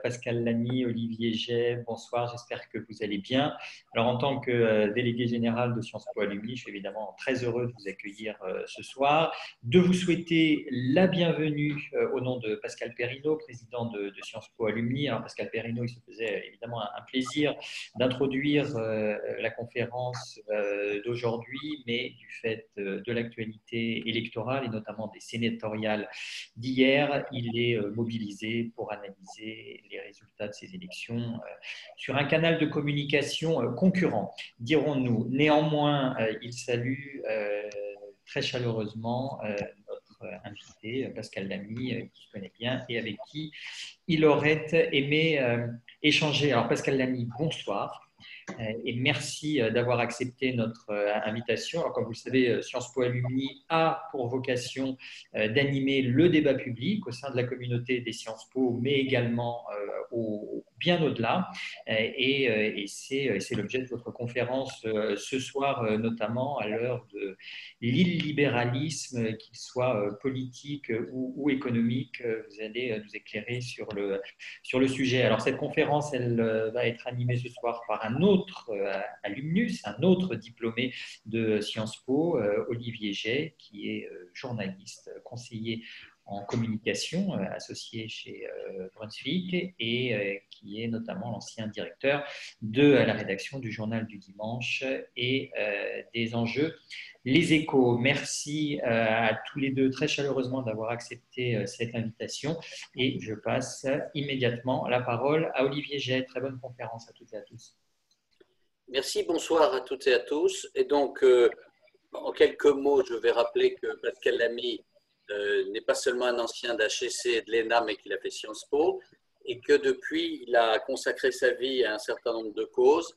Pascal Lamy, Olivier Jay, bonsoir, j'espère que vous allez bien. Alors, en tant que délégué général de Sciences Po Alumni, je suis évidemment très heureux de vous accueillir ce soir, de vous souhaiter la bienvenue au nom de Pascal Perrineau, président de Sciences Po Alumni. Alors, Pascal Perrineau, il se faisait évidemment un plaisir d'introduire la conférence d'aujourd'hui, mais du fait de l'actualité électorale et notamment des sénatoriales d'hier, il est mobilisé pour analyser les résultats de ces élections sur un canal de communication concurrent, dirons-nous. Néanmoins, il salue très chaleureusement notre invité, Pascal Lamy, qui connaît bien et avec qui il aurait aimé échanger. Alors, Pascal Lamy, bonsoir. Et merci d'avoir accepté notre invitation. Alors, comme vous le savez, Sciences Po Alumni a pour vocation d'animer le débat public au sein de la communauté des Sciences Po, mais également bien au-delà. Et c'est l'objet de votre conférence ce soir, notamment à l'heure de l'illibéralisme, qu'il soit politique ou économique. Vous allez nous éclairer sur le sujet. Alors, cette conférence, elle va être animée ce soir par un autre alumnus, un autre diplômé de Sciences Po, Olivier Jay, qui est journaliste, conseiller en communication, associé chez Brunswick, et qui est notamment l'ancien directeur de la rédaction du Journal du Dimanche et des Enjeux. Les Échos, merci à tous les deux très chaleureusement d'avoir accepté cette invitation et je passe immédiatement la parole à Olivier Jay. Très bonne conférence à toutes et à tous. Merci, bonsoir à toutes et à tous. Et donc, en quelques mots, je vais rappeler que Pascal Lamy n'est pas seulement un ancien d'HEC et de l'ENA, mais qu'il a fait Sciences Po, et que depuis, il a consacré sa vie à un certain nombre de causes.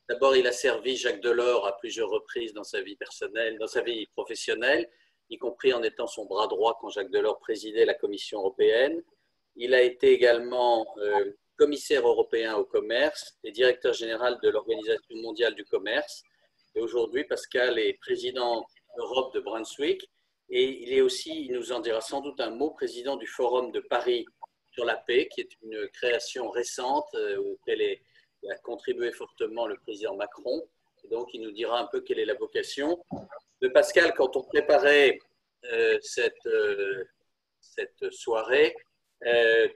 D'abord, il a servi Jacques Delors à plusieurs reprises dans sa vie personnelle, dans sa vie professionnelle, y compris en étant son bras droit quand Jacques Delors présidait la Commission européenne. Il a été également commissaire européen au commerce et directeur général de l'Organisation mondiale du commerce. Et aujourd'hui, Pascal est président Europe de Brunswick et il est aussi, il nous en dira sans doute un mot, président du Forum de Paris sur la paix, qui est une création récente auquel a contribué fortement le président Macron. Et donc, il nous dira un peu quelle est la vocation de Pascal. Quand on préparait cette soirée,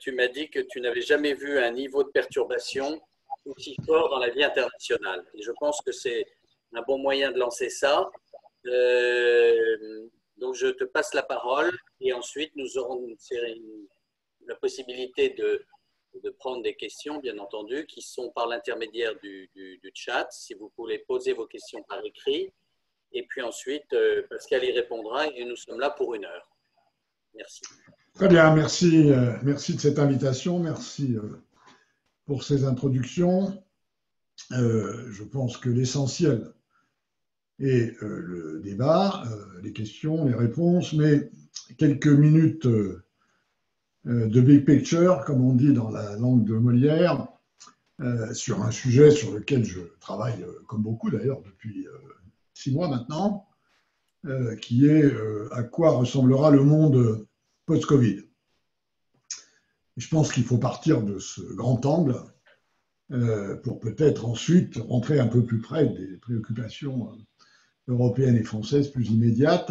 tu m'as dit que tu n'avais jamais vu un niveau de perturbation aussi fort dans la vie internationale. Et je pense que c'est un bon moyen de lancer ça. Donc, je te passe la parole et ensuite, nous aurons la possibilité de prendre des questions, bien entendu, qui sont par l'intermédiaire du chat, si vous voulez poser vos questions par écrit. Et puis ensuite, Pascal y répondra et nous sommes là pour 1 heure. Merci. Très bien, merci, merci de cette invitation, merci pour ces introductions. Je pense que l'essentiel est le débat, les questions, les réponses, mais quelques minutes de big picture, comme on dit dans la langue de Molière, sur un sujet sur lequel je travaille, comme beaucoup d'ailleurs, depuis 6 mois maintenant, qui est à quoi ressemblera le monde post-Covid. Je pense qu'il faut partir de ce grand angle pour peut-être ensuite rentrer un peu plus près des préoccupations européennes et françaises plus immédiates,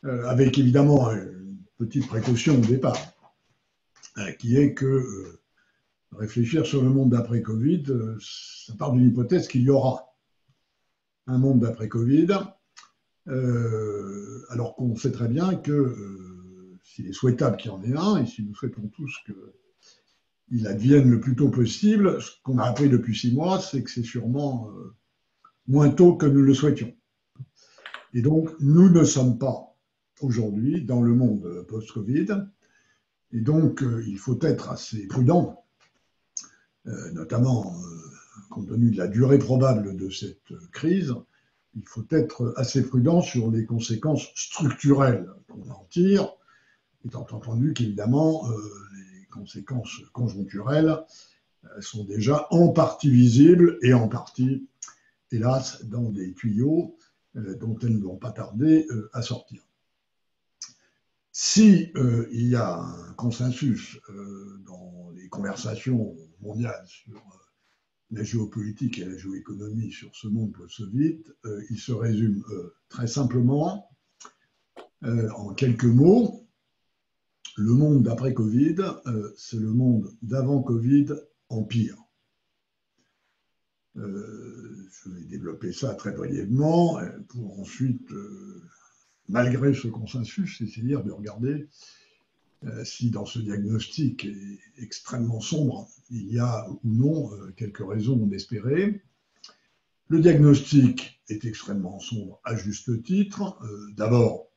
avec évidemment une petite précaution au départ, qui est que réfléchir sur le monde d'après-Covid, ça part d'une hypothèse qu'il y aura un monde d'après-Covid, alors qu'on sait très bien que s'il est souhaitable qu'il y en ait un, et si nous souhaitons tous qu'il advienne le plus tôt possible, ce qu'on a appris depuis 6 mois, c'est que c'est sûrement moins tôt que nous le souhaitions. Et donc, nous ne sommes pas aujourd'hui dans le monde post-Covid, et donc il faut être assez prudent, notamment compte tenu de la durée probable de cette crise. Il faut être assez prudent sur les conséquences structurelles qu'on en tire, étant entendu qu'évidemment, les conséquences conjoncturelles sont déjà en partie visibles et en partie, hélas, dans des tuyaux dont elles ne vont pas tarder à sortir. Si il y a un consensus dans les conversations mondiales sur la géopolitique et la géoéconomie sur ce monde post-Covid, il se résume très simplement en quelques mots. Le monde d'après Covid, c'est le monde d'avant Covid en pire. Je vais développer ça très brièvement pour ensuite, malgré ce consensus, essayer de regarder si dans ce diagnostic extrêmement sombre, il y a ou non quelques raisons d'espérer. Le diagnostic est extrêmement sombre à juste titre. D'abord,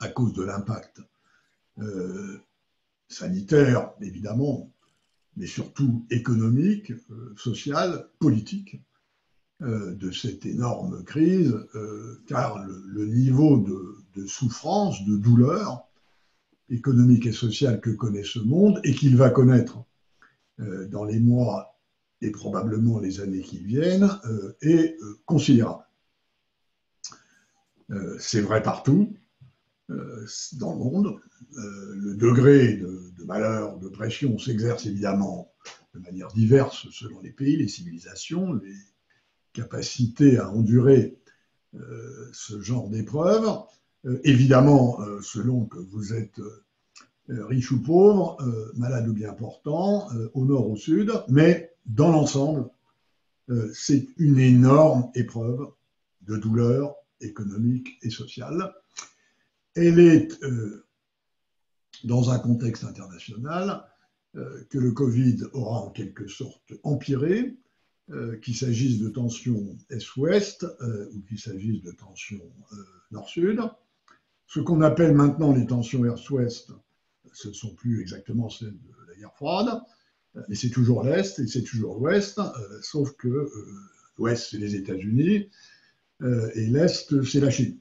à cause de l'impact sanitaire, évidemment, mais surtout économique, social, politique de cette énorme crise, car le niveau de souffrance, de douleur économique et sociale que connaît ce monde et qu'il va connaître dans les mois et probablement les années qui viennent est considérable. C'est vrai partout dans le monde. Le degré de malheur, de pression s'exerce évidemment de manière diverse selon les pays, les civilisations, les capacités à endurer ce genre d'épreuves. Évidemment, selon que vous êtes riche ou pauvre, malade ou bien portant, au nord ou au sud, mais dans l'ensemble, c'est une énorme épreuve de douleur économique et sociale. Elle est dans un contexte international que le Covid aura en quelque sorte empiré, qu'il s'agisse de tensions Est-Ouest ou qu'il s'agisse de tensions Nord-Sud. Ce qu'on appelle maintenant les tensions Est-Ouest, ce ne sont plus exactement celles de la guerre froide, mais c'est toujours l'Est et c'est toujours l'Ouest, sauf que l'Ouest, c'est les États-Unis et l'Est, c'est la Chine.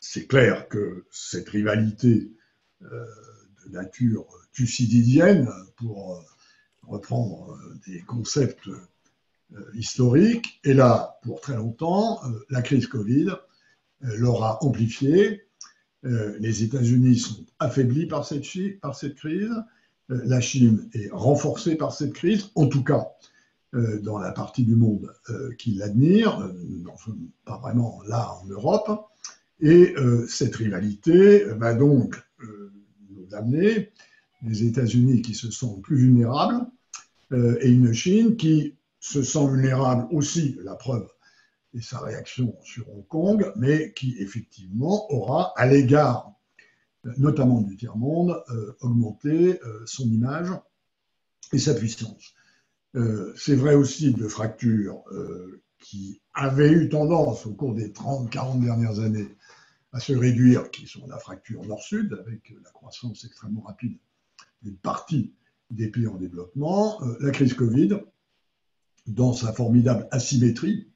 C'est clair que cette rivalité de nature thucydidienne, pour reprendre des concepts historiques, est là pour très longtemps. La crise Covid l'aura amplifiée. Les États-Unis sont affaiblis par cette crise. La Chine est renforcée par cette crise, en tout cas dans la partie du monde qui l'admire. Nous n'en sommes pas vraiment là en Europe. Et cette rivalité va donc nous amener des États-Unis qui se sentent plus vulnérables et une Chine qui se sent vulnérable aussi, la preuve est sa réaction sur Hong Kong, mais qui effectivement aura, à l'égard notamment du tiers-monde, augmenté son image et sa puissance. C'est vrai aussi de fractures qui avaient eu tendance au cours des 30-40 dernières années à se réduire, qui sont la fracture nord-sud, avec la croissance extrêmement rapide d'une partie des pays en développement. La crise Covid, dans sa formidable asymétrie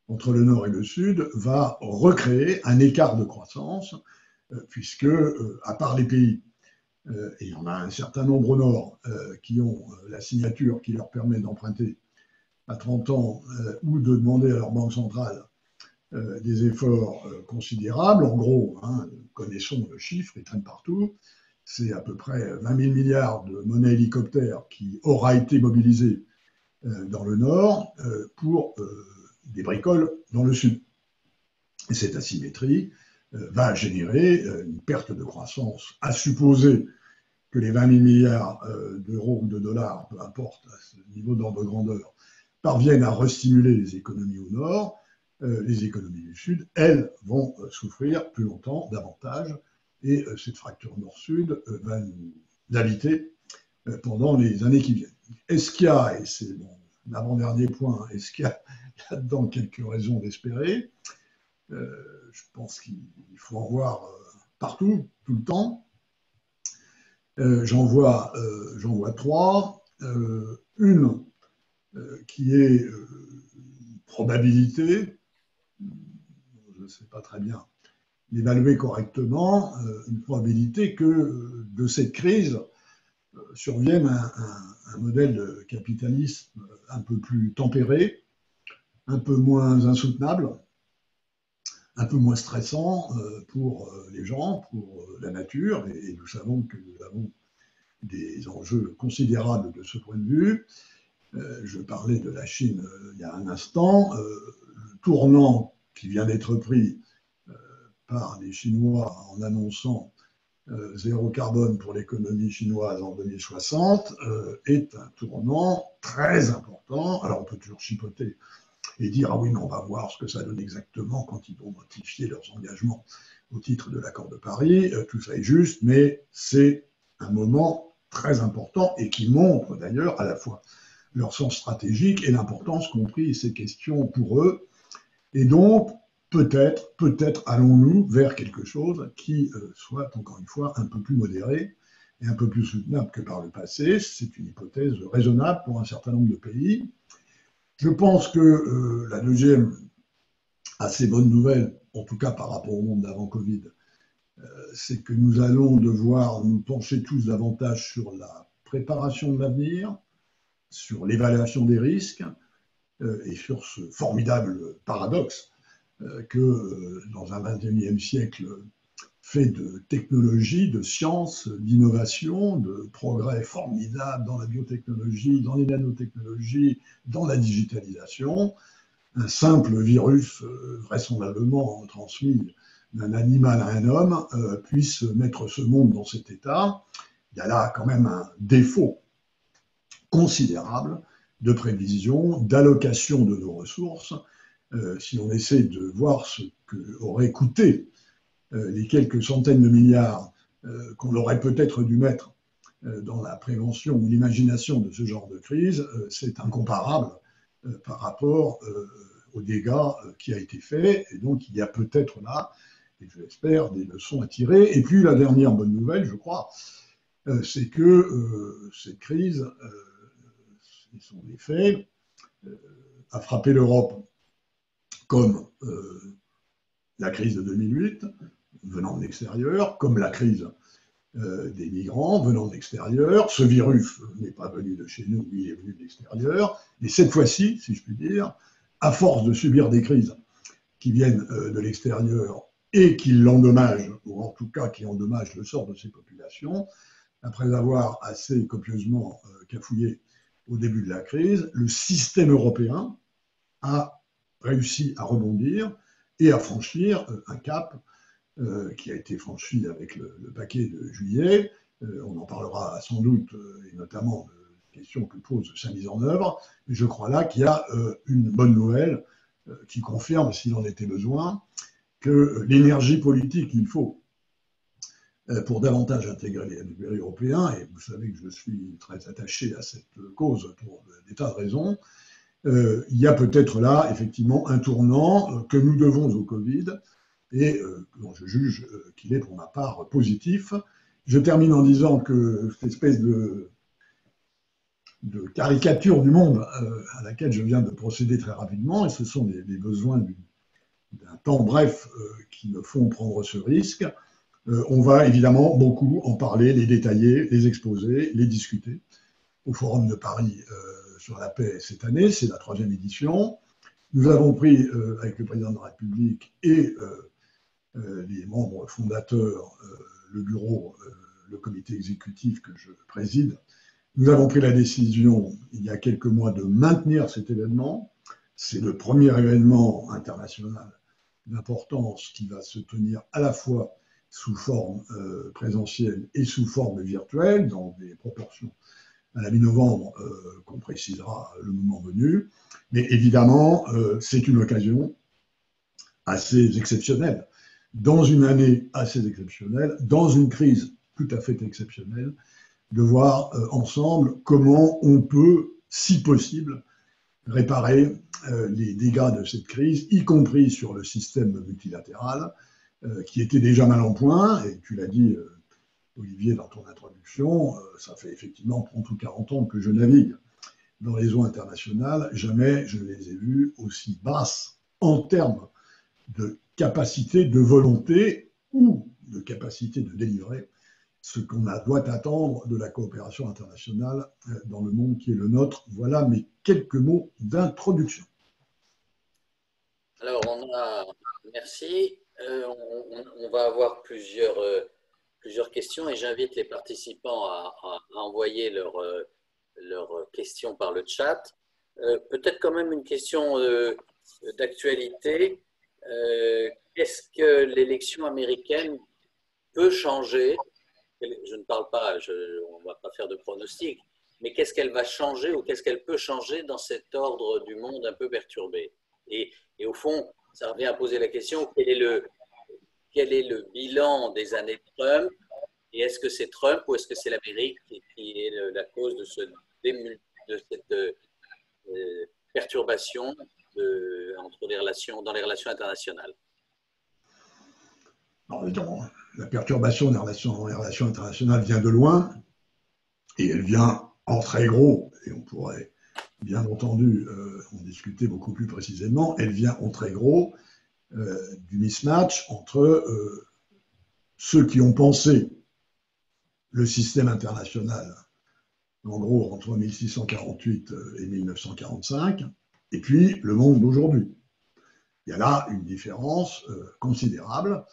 entre le nord et le sud, va recréer un écart de croissance, puisque, à part les pays, et il y en a un certain nombre au nord, qui ont la signature qui leur permet d'emprunter à 30 ans ou de demander à leur banque centrale des efforts considérables. En gros, connaissons le chiffre, il traîne partout, c'est à peu près 20 000 milliards de monnaie hélicoptère qui aura été mobilisée dans le nord pour des bricoles dans le sud. Et cette asymétrie va générer une perte de croissance, à supposer que les 20 000 milliards d'euros ou de dollars, peu importe à ce niveau d'ordre de grandeur, parviennent à restimuler les économies au nord. Les économies du Sud, elles, vont souffrir plus longtemps, davantage, et cette fracture nord-sud va nous habiter pendant les années qui viennent. Est-ce qu'il y a, et c'est mon avant-dernier point, est-ce qu'il y a là-dedans quelques raisons d'espérer? Je pense qu'il faut en voir partout, tout le temps. J'en vois trois. Une qui est une probabilité, je ne sais pas très bien l'évaluer correctement, une probabilité que de cette crise survienne un modèle de capitalisme un peu plus tempéré, un peu moins insoutenable, un peu moins stressant pour les gens, pour la nature, et nous savons que nous avons des enjeux considérables de ce point de vue. Je parlais de la Chine il y a un instant. Le tournant qui vient d'être pris par les Chinois en annonçant zéro carbone pour l'économie chinoise en 2060 est un tournant très important. Alors on peut toujours chipoter et dire ah oui, mais on va voir ce que ça donne exactement quand ils vont notifier leurs engagements au titre de l'accord de Paris. Tout ça est juste, mais c'est un moment très important et qui montre d'ailleurs à la fois leur sens stratégique et l'importance qu'ont pris ces questions pour eux. Et donc, peut-être allons-nous vers quelque chose qui soit, encore une fois, un peu plus modéré et un peu plus soutenable que par le passé. C'est une hypothèse raisonnable pour un certain nombre de pays. Je pense que la deuxième assez bonne nouvelle, en tout cas par rapport au monde d'avant Covid, c'est que nous allons devoir nous pencher tous davantage sur la préparation de l'avenir, sur l'évaluation des risques et sur ce formidable paradoxe que dans un 21e siècle fait de technologie, de science, d'innovation, de progrès formidables dans la biotechnologie, dans les nanotechnologies, dans la digitalisation, un simple virus vraisemblablement transmis d'un animal à un homme puisse mettre ce monde dans cet état. Il y a là quand même un défaut considérable de prévision, d'allocation de nos ressources. Si on essaie de voir ce qu'auraient coûté les quelques centaines de milliards qu'on aurait peut-être dû mettre dans la prévention ou l'imagination de ce genre de crise, c'est incomparable par rapport aux dégâts qui a été fait. Et donc, il y a peut-être là, et je l'espère, des leçons à tirer. Et puis, la dernière bonne nouvelle, je crois, c'est que cette crise, et son effet, a frappé l'Europe comme la crise de 2008, venant de l'extérieur, comme la crise des migrants venant de l'extérieur. Ce virus n'est pas venu de chez nous, il est venu de l'extérieur. Et cette fois-ci, si je puis dire, à force de subir des crises qui viennent de l'extérieur et qui l'endommagent, ou en tout cas qui endommagent le sort de ces populations, après avoir assez copieusement cafouillé au début de la crise, le système européen a réussi à rebondir et à franchir un cap qui a été franchi avec le paquet de juillet. On en parlera sans doute, et notamment de questions que pose sa mise en œuvre. Mais je crois là qu'il y a une bonne nouvelle qui confirme, s'il en était besoin, que l'énergie politique qu'il faut pour davantage intégrer les européens, et vous savez que je suis très attaché à cette cause pour des tas de raisons, il y a peut-être là, effectivement, un tournant que nous devons au Covid et dont je juge qu'il est, pour ma part, positif. Je termine en disant que cette espèce de caricature du monde à laquelle je viens de procéder très rapidement, et ce sont les besoins d'un temps bref qui me font prendre ce risque, on va évidemment beaucoup en parler, les détailler, les exposer, les discuter au Forum de Paris sur la paix cette année. C'est la 3e édition. Nous avons pris, avec le président de la République et les membres fondateurs, le bureau, le comité exécutif que je préside, nous avons pris la décision, il y a quelques mois, de maintenir cet événement. C'est le premier événement international d'importance qui va se tenir à la fois sous forme présentielle et sous forme virtuelle, dans des proportions à la mi-novembre qu'on précisera le moment venu. Mais évidemment, c'est une occasion assez exceptionnelle, dans une année assez exceptionnelle, dans une crise tout à fait exceptionnelle, de voir ensemble comment on peut, si possible, réparer les dégâts de cette crise, y compris sur le système multilatéral, qui était déjà mal en point, et tu l'as dit, Olivier, dans ton introduction, ça fait effectivement 30 ou 40 ans que je navigue dans les eaux internationales. Jamais je ne les ai vues aussi basses en termes de capacité, de volonté ou de capacité de délivrer ce qu'on doit attendre de la coopération internationale dans le monde qui est le nôtre. Voilà mes quelques mots d'introduction. Merci. On va avoir plusieurs questions et j'invite les participants à envoyer leurs questions par le chat. Peut-être quand même une question d'actualité. Qu'est-ce que l'élection américaine peut changer? Je ne parle pas, on ne va pas faire de pronostic, mais qu'est-ce qu'elle va changer ou qu'est-ce qu'elle peut changer dans cet ordre du monde un peu perturbé? Et au fond, ça revient à poser la question, quel est le bilan des années Trump? Et est-ce que c'est Trump ou est-ce que c'est l'Amérique qui est la cause de cette perturbation dans les relations internationales? Alors, la perturbation des relations internationales vient de loin et elle vient en très gros, et on pourrait bien entendu en discuter beaucoup plus précisément, elle vient en très gros du mismatch entre ceux qui ont pensé le système international, en gros entre 1648 et 1945, et puis le monde d'aujourd'hui. Il y a là une différence considérable.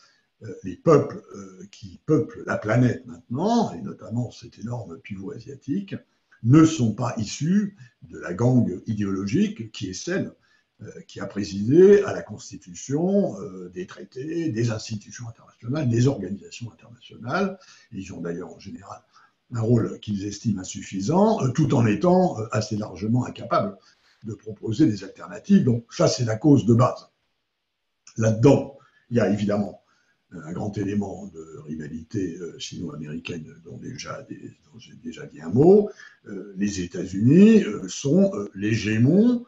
Les peuples qui peuplent la planète maintenant, et notamment cet énorme pivot asiatique, ne sont pas issus de la gangue idéologique qui est celle qui a présidé à la constitution des traités, des institutions internationales, des organisations internationales. Ils ont d'ailleurs en général un rôle qu'ils estiment insuffisant, tout en étant assez largement incapables de proposer des alternatives. Donc ça, c'est la cause de base. Là-dedans, il y a évidemment un grand élément de rivalité sino-américaine dont j'ai déjà dit un mot. Les États-Unis sont l'hégémon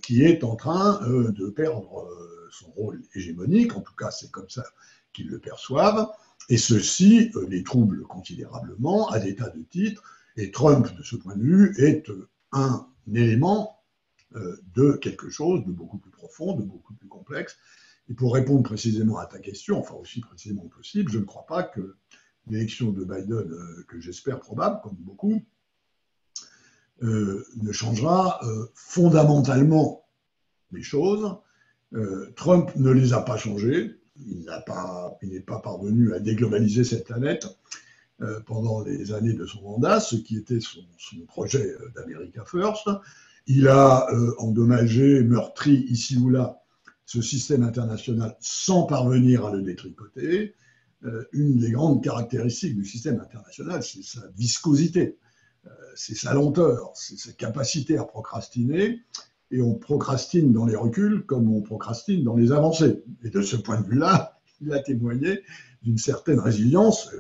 qui est en train de perdre son rôle hégémonique, en tout cas c'est comme ça qu'ils le perçoivent, et ceci les trouble considérablement à des tas de titres, et Trump, de ce point de vue, est un élément de quelque chose de beaucoup plus profond, de beaucoup plus complexe. Et pour répondre précisément à ta question, enfin aussi précisément possible, je ne crois pas que l'élection de Biden, que j'espère probable, comme beaucoup, ne changera fondamentalement les choses. Trump ne les a pas changées. Il n'est pas parvenu à déglobaliser cette planète pendant les années de son mandat, ce qui était son projet d'America First. Il a endommagé, meurtri ici ou là ce système international sans parvenir à le détricoter. Une des grandes caractéristiques du système international, c'est sa viscosité, c'est sa lenteur, c'est sa capacité à procrastiner. Et on procrastine dans les reculs comme on procrastine dans les avancées. Et de ce point de vue-là, il a témoigné d'une certaine résilience.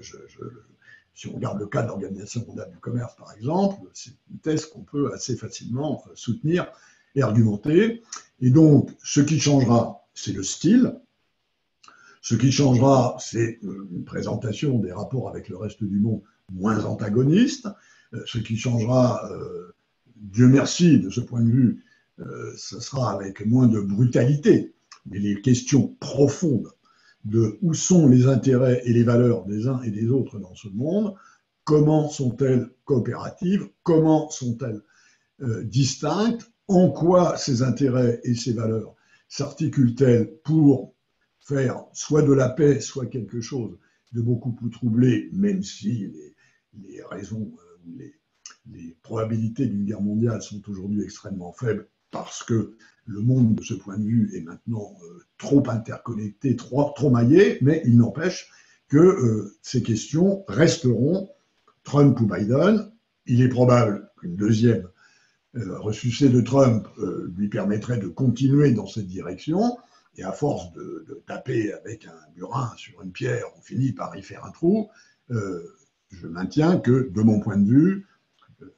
Si on regarde le cas de l'Organisation mondiale du commerce, par exemple, c'est une thèse qu'on peut assez facilement soutenir et argumenter. Et donc, ce qui changera, c'est le style. Ce qui changera, c'est une présentation des rapports avec le reste du monde moins antagoniste. Ce qui changera, Dieu merci, de ce point de vue, ce sera avec moins de brutalité. Mais les questions profondes de où sont les intérêts et les valeurs des uns et des autres dans ce monde, comment sont-elles coopératives, comment sont-elles distinctes, en quoi ces intérêts et ces valeurs s'articulent-elles pour faire soit de la paix, soit quelque chose de beaucoup plus troublé, même si les raisons ou les probabilités d'une guerre mondiale sont aujourd'hui extrêmement faibles parce que le monde, de ce point de vue, est maintenant trop interconnecté, trop maillé, mais il n'empêche que ces questions resteront Trump ou Biden. Il est probable qu'une deuxième ressucée de Trump lui permettrait de continuer dans cette direction, et à force de taper avec un burin sur une pierre, on finit par y faire un trou. Je maintiens que, de mon point de vue,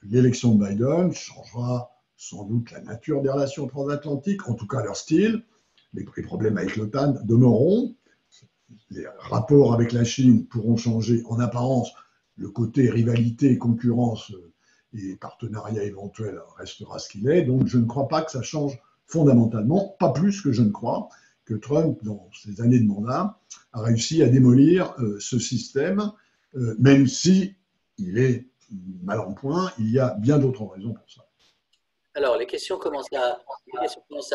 l'élection de Biden changera sans doute la nature des relations transatlantiques, en tout cas leur style. Les problèmes avec l'OTAN demeureront. Les rapports avec la Chine pourront changer en apparence. Le côté rivalité, concurrence et partenariat éventuel restera ce qu'il est. Donc je ne crois pas que ça change fondamentalement, pas plus que je ne crois que Trump, dans ses années de mandat, a réussi à démolir ce système, même si il est mal en point, il y a bien d'autres raisons pour ça. Alors, les questions commencent à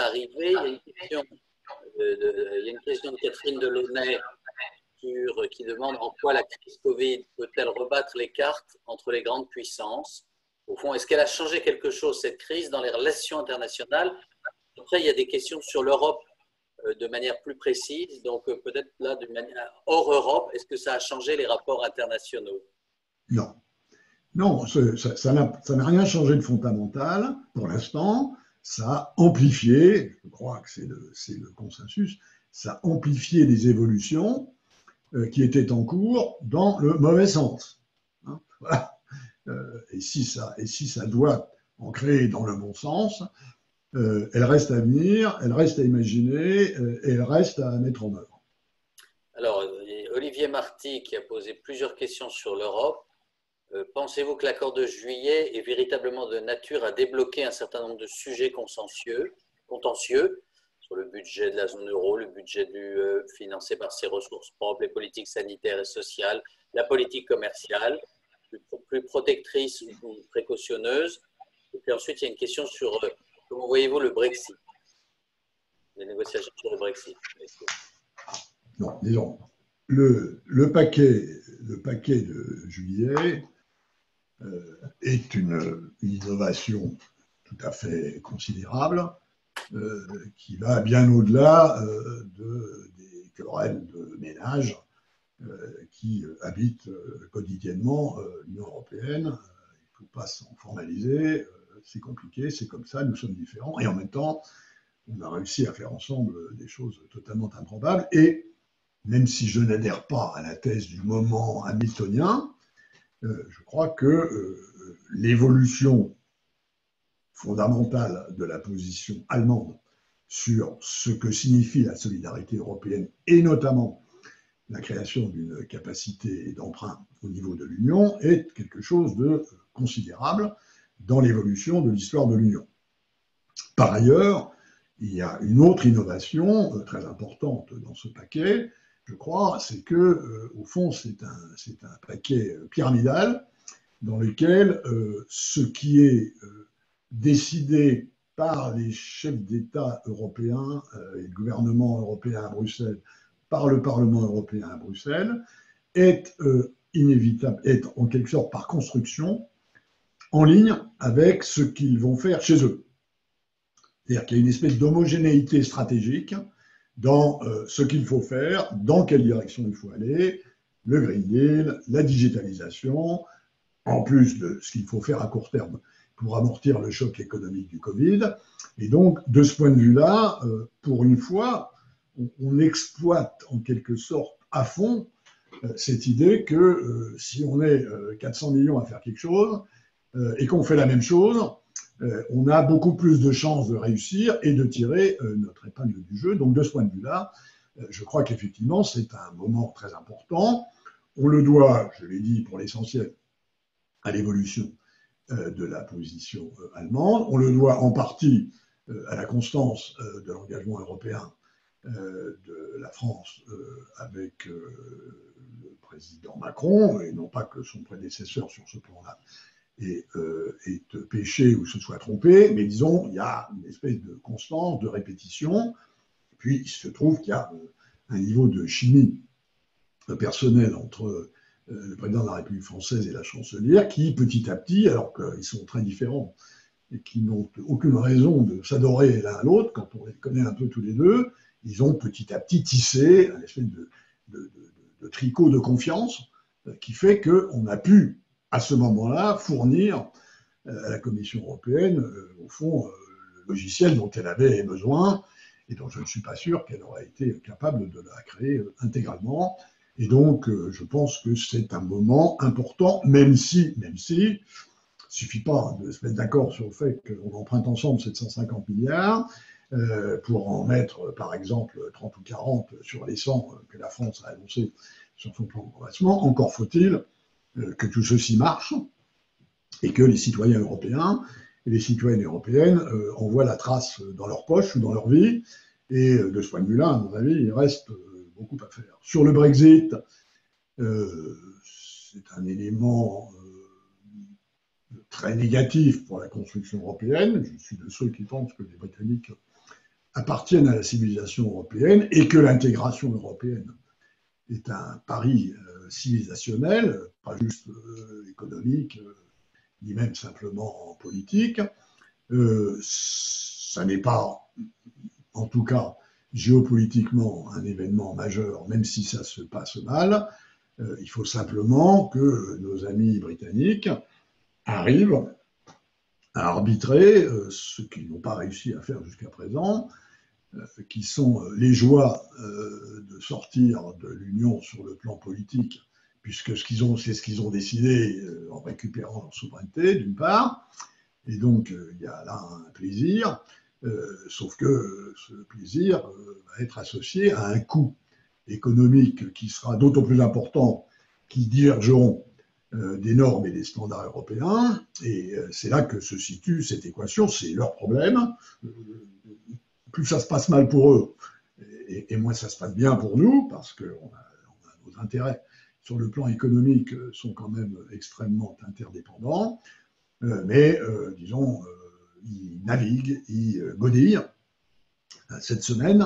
arriver. Il y a une question il y a une question de Catherine Delaunay qui demande en quoi la crise Covid peut-elle rebattre les cartes entre les grandes puissances. Au fond, est-ce qu'elle a changé quelque chose, cette crise, dans les relations internationales? Après, il y a des questions sur l'Europe de manière plus précise. Donc, peut-être là, de manière hors Europe, est-ce que ça a changé les rapports internationaux? Non. Non, ça n'a rien changé de fondamental pour l'instant. Ça a amplifié, je crois que c'est le consensus, ça a amplifié les évolutions qui étaient en cours dans le mauvais sens. Hein, voilà. Et si ça doit en créer dans le bon sens, elle reste à venir, elle reste à imaginer et elle reste à mettre en œuvre. Alors, Olivier Marty qui a posé plusieurs questions sur l'Europe. Pensez-vous que l'accord de juillet est véritablement de nature à débloquer un certain nombre de sujets contentieux sur le budget de la zone euro, le budget financé par ses ressources propres, les politiques sanitaires et sociales, la politique commerciale, plus protectrice ou précautionneuse? Et puis ensuite, il y a une question sur comment voyez-vous le Brexit, les négociations sur le Brexit? Non, disons, le paquet de juillet est une innovation tout à fait considérable qui va bien au-delà des querelles de ménages qui habitent quotidiennement l'Union européenne. Il ne faut pas s'en formaliser, c'est compliqué, c'est comme ça, nous sommes différents. Et en même temps, on a réussi à faire ensemble des choses totalement improbables. Et même si je n'adhère pas à la thèse du moment hamiltonien, je crois que l'évolution fondamentale de la position allemande sur ce que signifie la solidarité européenne et notamment la création d'une capacité d'emprunt au niveau de l'Union est quelque chose de considérable dans l'évolution de l'histoire de l'Union. Par ailleurs, il y a une autre innovation très importante dans ce paquet, je crois, c'est que, au fond, c'est un paquet pyramidal dans lequel ce qui est décidé par les chefs d'État européens et le gouvernement européen à Bruxelles, par le Parlement européen à Bruxelles, est inévitable, est en quelque sorte par construction en ligne avec ce qu'ils vont faire chez eux. C'est-à-dire qu'il y a une espèce d'homogénéité stratégique dans ce qu'il faut faire, dans quelle direction il faut aller, le Green Deal, la digitalisation, en plus de ce qu'il faut faire à court terme pour amortir le choc économique du Covid. Et donc, de ce point de vue-là, pour une fois, on exploite en quelque sorte à fond cette idée que si on est 400 millions à faire quelque chose et qu'on fait la même chose, on a beaucoup plus de chances de réussir et de tirer notre épingle du jeu. Donc, de ce point de vue-là, je crois qu'effectivement, c'est un moment très important. On le doit, je l'ai dit pour l'essentiel, à l'évolution de la position allemande. On le doit en partie à la constance de l'engagement européen de la France avec le président Macron, et non pas que son prédécesseur sur ce plan-là ait péché ou se soit trompé, mais disons, il y a une espèce de constance, de répétition. Puis il se trouve qu'il y a un niveau de chimie personnelle entre le président de la République française et la chancelière qui, petit à petit, alors qu'ils sont très différents et qui n'ont aucune raison de s'adorer l'un à l'autre, quand on les connaît un peu tous les deux, ils ont petit à petit tissé un espèce de tricot de confiance qui fait qu'on a pu, à ce moment-là, fournir à la Commission européenne, au fond, le logiciel dont elle avait besoin et dont je ne suis pas sûr qu'elle aurait été capable de la créer intégralement. Et donc, je pense que c'est un moment important, même si, il ne suffit pas de se mettre d'accord sur le fait qu'on emprunte ensemble 750 milliards pour en mettre, par exemple, 30 ou 40 sur les 100 que la France a annoncé sur son plan de redressement. Encore faut-il que tout ceci marche et que les citoyens européens et les citoyennes européennes en voient la trace dans leur poche ou dans leur vie. Et de ce point de vue-là, à mon avis, il reste beaucoup à faire. Sur le Brexit, c'est un élément très négatif pour la construction européenne. Je suis de ceux qui pensent que les Britanniques appartiennent à la civilisation européenne et que l'intégration européenne est un pari civilisationnel, pas juste économique, ni même simplement politique. Ça n'est pas, en tout cas, géopolitiquement un événement majeur, même si ça se passe mal. Il faut simplement que nos amis britanniques arrivent à arbitrer ce qu'ils n'ont pas réussi à faire jusqu'à présent, qui sont les joies de sortir de l'Union sur le plan politique, puisque c'est ce qu'ils ont décidé en récupérant leur souveraineté, d'une part, et donc il y a là un plaisir, sauf que ce plaisir va être associé à un coût économique qui sera d'autant plus important qu'ils divergeront des normes et des standards européens, et c'est là que se situe cette équation, c'est leur problème. Plus ça se passe mal pour eux, et moins ça se passe bien pour nous, parce qu'on a nos intérêts sur le plan économique sont quand même extrêmement interdépendants, mais disons, ils naviguent, ils godillent. Cette semaine,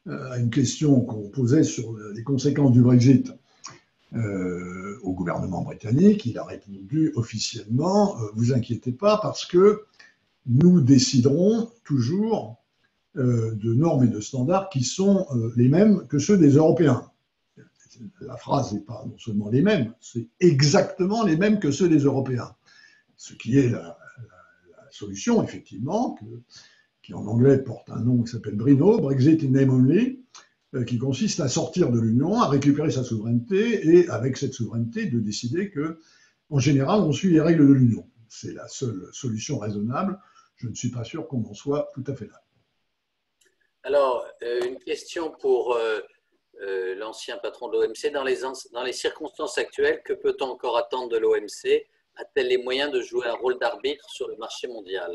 à une question qu'on posait sur les conséquences du Brexit au gouvernement britannique, il a répondu officiellement « Vous inquiétez pas, parce que nous déciderons toujours de normes et de standards qui sont les mêmes que ceux des Européens. » La phrase n'est pas non seulement les mêmes, c'est exactement les mêmes que ceux des Européens. Ce qui est la solution, effectivement, qui en anglais porte un nom qui s'appelle BRINO, Brexit in Name Only, qui consiste à sortir de l'Union, à récupérer sa souveraineté et, avec cette souveraineté, de décider que, en général, on suit les règles de l'Union. C'est la seule solution raisonnable. Je ne suis pas sûr qu'on en soit tout à fait là. Alors, une question pour l'ancien patron de l'OMC. Dans les circonstances actuelles, que peut-on encore attendre de l'OMC? A-t-elle les moyens de jouer un rôle d'arbitre sur le marché mondial?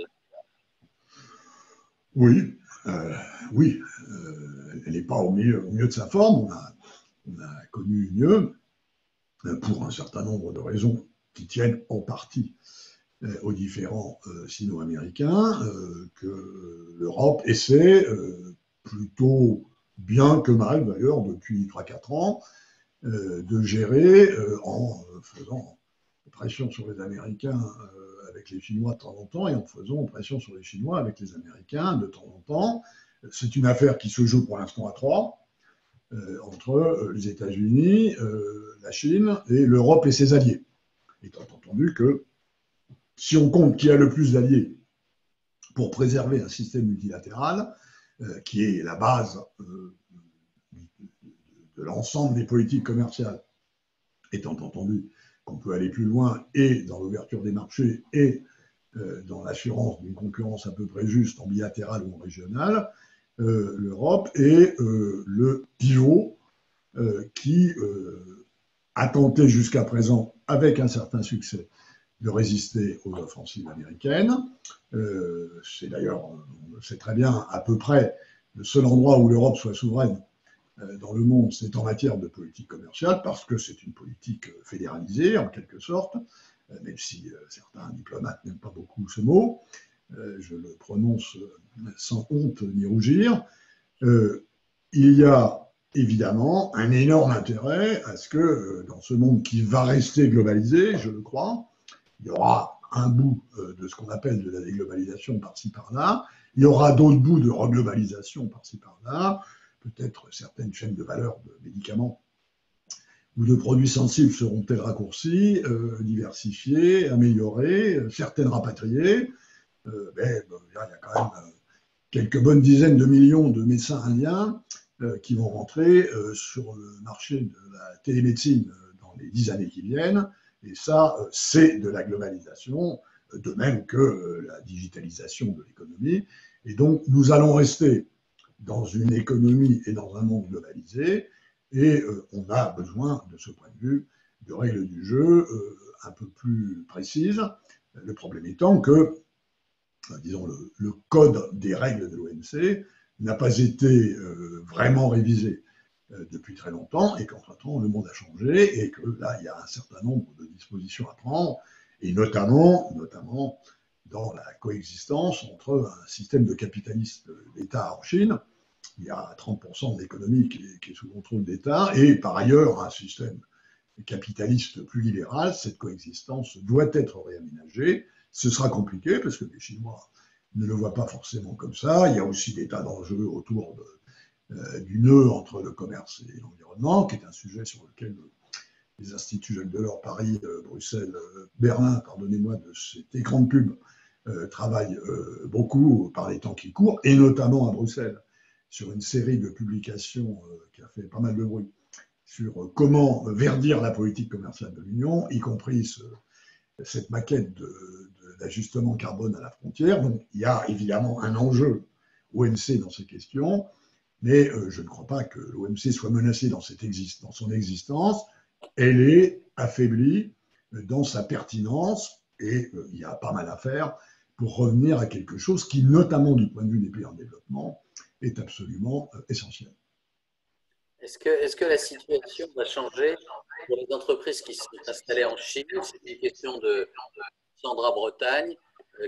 Oui, elle n'est pas au mieux de sa forme. On a connu mieux pour un certain nombre de raisons qui tiennent en partie aux différents sino-américains que l'Europe essaie, plutôt bien que mal d'ailleurs depuis 3-4 ans, de gérer en faisant pression sur les Américains avec les Chinois de temps en temps et en faisant pression sur les Chinois avec les Américains de temps en temps. C'est une affaire qui se joue pour l'instant à 3, entre les États-Unis, la Chine et l'Europe et ses alliés. Étant entendu que si on compte qui a le plus d'alliés pour préserver un système multilatéral, qui est la base de l'ensemble des politiques commerciales, étant entendu qu'on peut aller plus loin et dans l'ouverture des marchés et dans l'assurance d'une concurrence à peu près juste en bilatéral ou en régional, l'Europe est le pivot qui a tenté jusqu'à présent, avec un certain succès, de résister aux offensives américaines. C'est d'ailleurs, on le sait très bien, à peu près le seul endroit où l'Europe soit souveraine dans le monde, c'est en matière de politique commerciale, parce que c'est une politique fédéralisée, en quelque sorte, même si certains diplomates n'aiment pas beaucoup ce mot. Je le prononce sans honte ni rougir. Il y a évidemment un énorme intérêt à ce que, dans ce monde qui va rester globalisé, je le crois, il y aura un bout de ce qu'on appelle de la déglobalisation par-ci par-là, il y aura d'autres bouts de reglobalisation par-ci par-là, peut-être certaines chaînes de valeur de médicaments ou de produits sensibles seront-elles raccourcies, diversifiées, améliorées, certaines rapatriées. Mais il y a quand même quelques bonnes dizaines de millions de médecins indiens qui vont rentrer sur le marché de la télémédecine dans les 10 années qui viennent. Et ça, c'est de la globalisation, de même que la digitalisation de l'économie. Et donc, nous allons rester dans une économie et dans un monde globalisé, et on a besoin, de ce point de vue, de règles du jeu un peu plus précises. Le problème étant que, disons, le code des règles de l'OMC n'a pas été vraiment révisé depuis très longtemps, et qu'entre-temps, le monde a changé, et que là, il y a un certain nombre de dispositions à prendre, et notamment dans la coexistence entre un système de capitaliste d'État en Chine, il y a 30% de l'économie qui est sous contrôle d'État, et par ailleurs un système capitaliste plus libéral. Cette coexistence doit être réaménagée. Ce sera compliqué parce que les Chinois ne le voient pas forcément comme ça. Il y a aussi des tas d'enjeux autour du nœud entre le commerce et l'environnement, qui est un sujet sur lequel les instituts Jacques Delors, Paris, Bruxelles, Berlin, pardonnez-moi de cet écran de pub, travaillent beaucoup par les temps qui courent, et notamment à Bruxelles, sur une série de publications qui a fait pas mal de bruit, sur comment verdir la politique commerciale de l'Union, y compris cette maquette d'ajustement carbone à la frontière. Donc il y a évidemment un enjeu OMC dans ces questions, mais je ne crois pas que l'OMC soit menacée dans son existence. Elle est affaiblie dans sa pertinence, et il y a pas mal à faire pour revenir à quelque chose qui, notamment du point de vue des pays en développement, est absolument essentiel. Est-ce que la situation va changer pour les entreprises qui sont installées en Chine? C'est une question de Sandra Bretagne.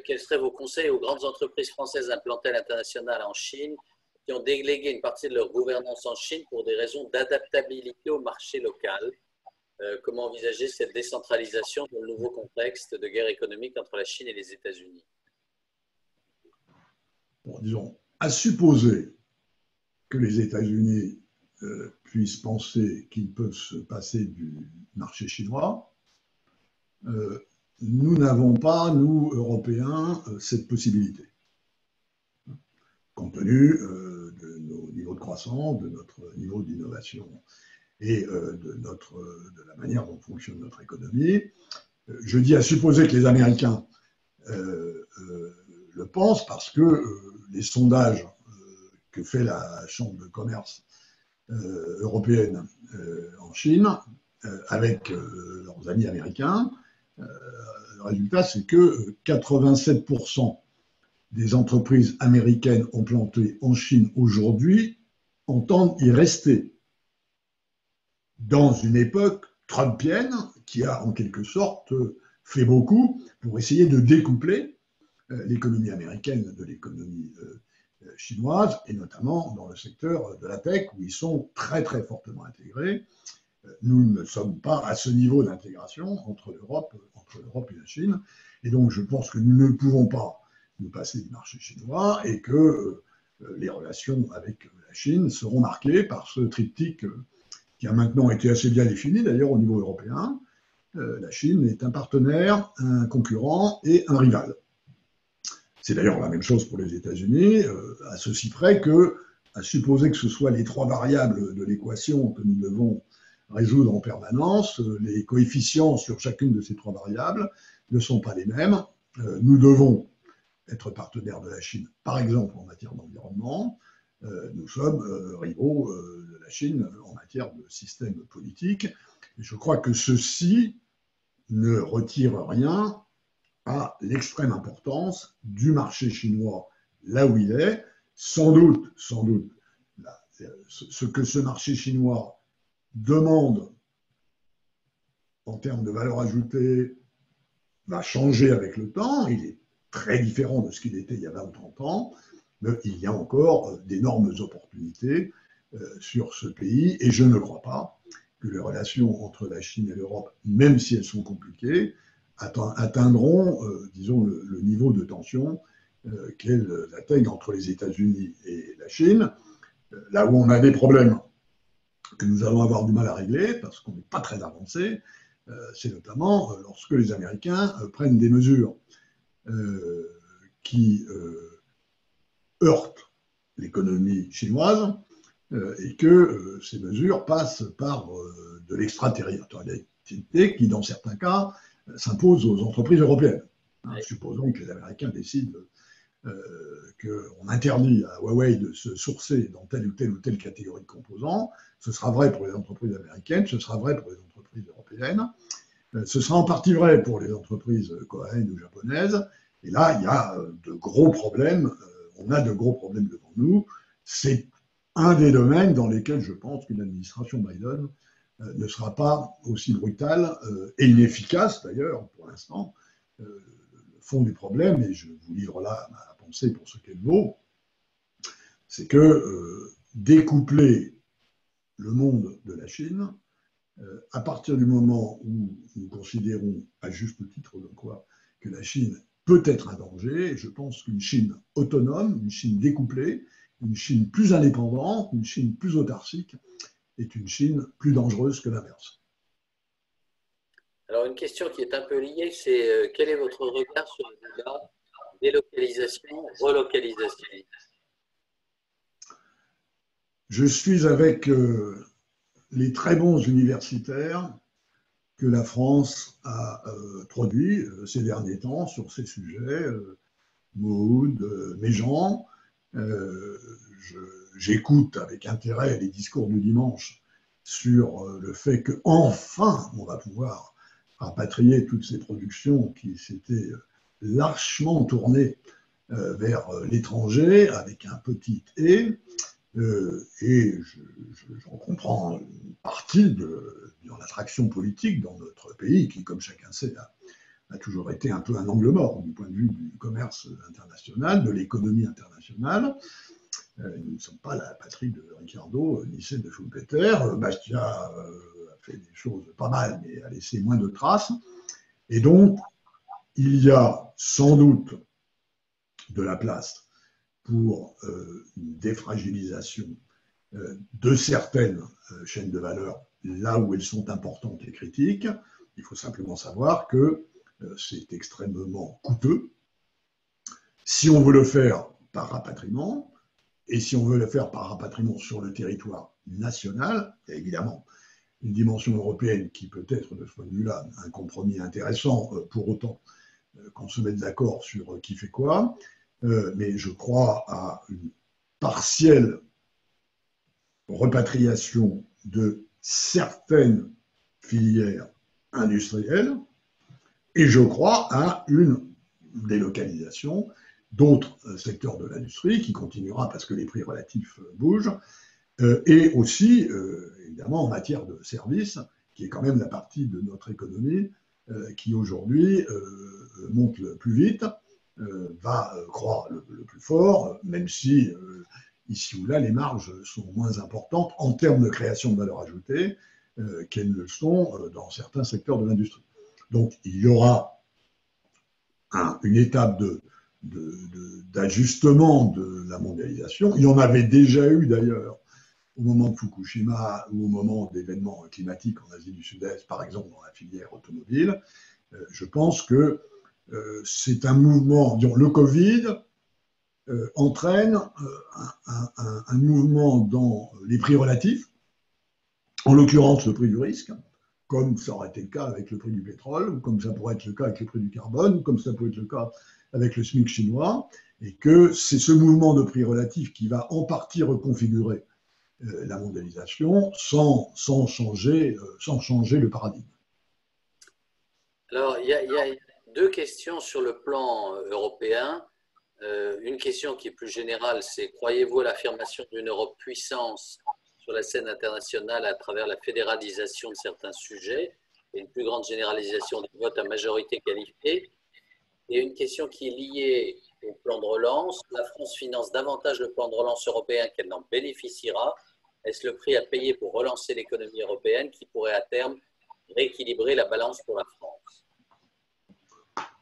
Quels seraient vos conseils aux grandes entreprises françaises implantées à l'international en Chine qui ont délégué une partie de leur gouvernance en Chine pour des raisons d'adaptabilité au marché local? Comment envisager cette décentralisation dans le nouveau contexte de guerre économique entre la Chine et les États-Unis? Bon, disons, à supposer que les États-Unis puissent penser qu'ils peuvent se passer du marché chinois, nous n'avons pas, nous, Européens, cette possibilité. Compte tenu de nos niveaux de croissance, de notre niveau d'innovation et de la manière dont fonctionne notre économie. Je dis à supposer que les Américains le pensent, parce que les sondages que fait la Chambre de commerce européenne en Chine, avec leurs amis américains, le résultat, c'est que 87% des entreprises américaines implantées en Chine aujourd'hui entendent y rester, dans une époque trumpienne qui a en quelque sorte fait beaucoup pour essayer de découpler l'économie américaine de l'économie chinoise, et notamment dans le secteur de la tech, où ils sont très très fortement intégrés. Nous ne sommes pas à ce niveau d'intégration entre l'Europe et la Chine, et donc je pense que nous ne pouvons pas nous passer du marché chinois, et que les relations avec la Chine seront marquées par ce triptyque qui a maintenant été assez bien défini, d'ailleurs au niveau européen. La Chine est un partenaire, un concurrent et un rival. C'est d'ailleurs la même chose pour les États-Unis, à ceci près que, à supposer que ce soit les trois variables de l'équation que nous devons résoudre en permanence, les coefficients sur chacune de ces trois variables ne sont pas les mêmes. Nous devons être partenaires de la Chine, par exemple en matière d'environnement. Nous sommes rivaux de la Chine en matière de système politique. Et je crois que ceci ne retire rien à l'extrême importance du marché chinois là où il est. Sans doute, ce que ce marché chinois demande en termes de valeur ajoutée va changer avec le temps. Il est très différent de ce qu'il était il y a 20 ou 30 ans, mais il y a encore d'énormes opportunités sur ce pays, et je ne crois pas que les relations entre la Chine et l'Europe, même si elles sont compliquées, atteindront, disons, le niveau de tension qu'elles atteignent entre les États-Unis et la Chine. Là où on a des problèmes que nous allons avoir du mal à régler, parce qu'on n'est pas très avancé, c'est notamment lorsque les Américains prennent des mesures qui heurtent l'économie chinoise, et que ces mesures passent par de l'extraterritorialité qui, dans certains cas, s'impose aux entreprises européennes. Supposons que les Américains décident qu'on interdit à Huawei de se sourcer dans telle ou telle catégorie de composants. Ce sera vrai pour les entreprises américaines, ce sera vrai pour les entreprises européennes, ce sera en partie vrai pour les entreprises coréennes ou japonaises. Et là, il y a de gros problèmes, on a de gros problèmes devant nous. C'est un des domaines dans lesquels je pense qu'une administration Biden ne sera pas aussi brutale et inefficace d'ailleurs pour l'instant. Le fond du problème, et je vous livre là ma pensée pour ce qu'elle vaut, c'est que découpler le monde de la Chine, à partir du moment où nous considérons, à juste titre de quoi, que la Chine peut être un danger, je pense qu'une Chine autonome, une Chine découplée, une Chine plus indépendante, une Chine plus autarcique, est une Chine plus dangereuse que l'inverse. Alors, une question qui est un peu liée, c'est quel est votre regard sur le débat délocalisation, relocalisation? Je suis avec les très bons universitaires que la France a produits ces derniers temps sur ces sujets, Maud, Méjean. J'écoute avec intérêt les discours du dimanche sur le fait qu'enfin on va pouvoir rapatrier toutes ces productions qui s'étaient largement tournées vers l'étranger avec un petit « et ». Et j'en comprends une partie dans l'attraction politique dans notre pays, qui, comme chacun sait, a toujours été un peu un angle mort du point de vue du commerce international, de l'économie internationale. Nous ne sommes pas la patrie de Ricardo, ni celle de Schumpeter. Bastia a fait des choses pas mal, mais a laissé moins de traces. Et donc, il y a sans doute de la place pour une défragilisation de certaines chaînes de valeur là où elles sont importantes et critiques. Il faut simplement savoir que c'est extrêmement coûteux. Si on veut le faire par rapatriement, et si on veut le faire par rapatriement sur le territoire national, il y a évidemment une dimension européenne qui peut être de ce point de vue-là un compromis intéressant, pour autant qu'on se mette d'accord sur qui fait quoi. Mais je crois à une partielle repatriation de certaines filières industrielles et je crois à une délocalisation d'autres secteurs de l'industrie qui continuera parce que les prix relatifs bougent et aussi évidemment en matière de services qui est quand même la partie de notre économie qui aujourd'hui monte le plus vite, va croître le plus fort, même si ici ou là les marges sont moins importantes en termes de création de valeur ajoutée qu'elles le sont dans certains secteurs de l'industrie. Donc il y aura une étape d'ajustement de la mondialisation. Il y en avait déjà eu d'ailleurs au moment de Fukushima ou au moment d'événements climatiques en Asie du Sud-Est, par exemple dans la filière automobile. Je pense que c'est un mouvement, disons, le Covid entraîne un mouvement dans les prix relatifs, en l'occurrence le prix du risque, comme ça aurait été le cas avec le prix du pétrole, ou comme ça pourrait être le cas avec le prix du carbone, ou comme ça peut être le cas avec le SMIC chinois, et que c'est ce mouvement de prix relatifs qui va en partie reconfigurer la mondialisation sans changer le paradigme. Alors, il y a deux questions sur le plan européen. Une question qui est plus générale, c'est croyez-vous à l'affirmation d'une Europe puissance sur la scène internationale à travers la fédéralisation de certains sujets et une plus grande généralisation des votes à majorité qualifiée? Et une question qui est liée au plan de relance. La France finance davantage le plan de relance européen qu'elle n'en bénéficiera. Est-ce le prix à payer pour relancer l'économie européenne qui pourrait à terme rééquilibrer la balance pour la France?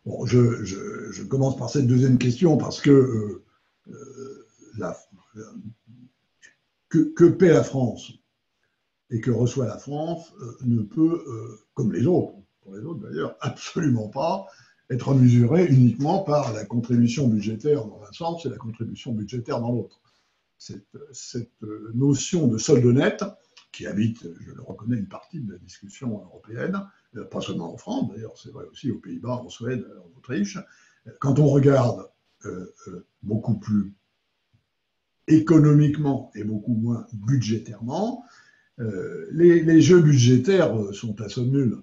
Bon, je commence par cette deuxième question parce que que paie la France et que reçoit la France ne peut, comme les autres, pour les autres d'ailleurs, absolument pas être mesuré uniquement par la contribution budgétaire dans un sens et la contribution budgétaire dans l'autre. Cette notion de solde net, qui habite, je le reconnais, une partie de la discussion européenne, pas seulement en France, d'ailleurs, c'est vrai aussi aux Pays-Bas, en Suède, en Autriche, quand on regarde beaucoup plus économiquement et beaucoup moins budgétairement, les jeux budgétaires sont à somme nulle.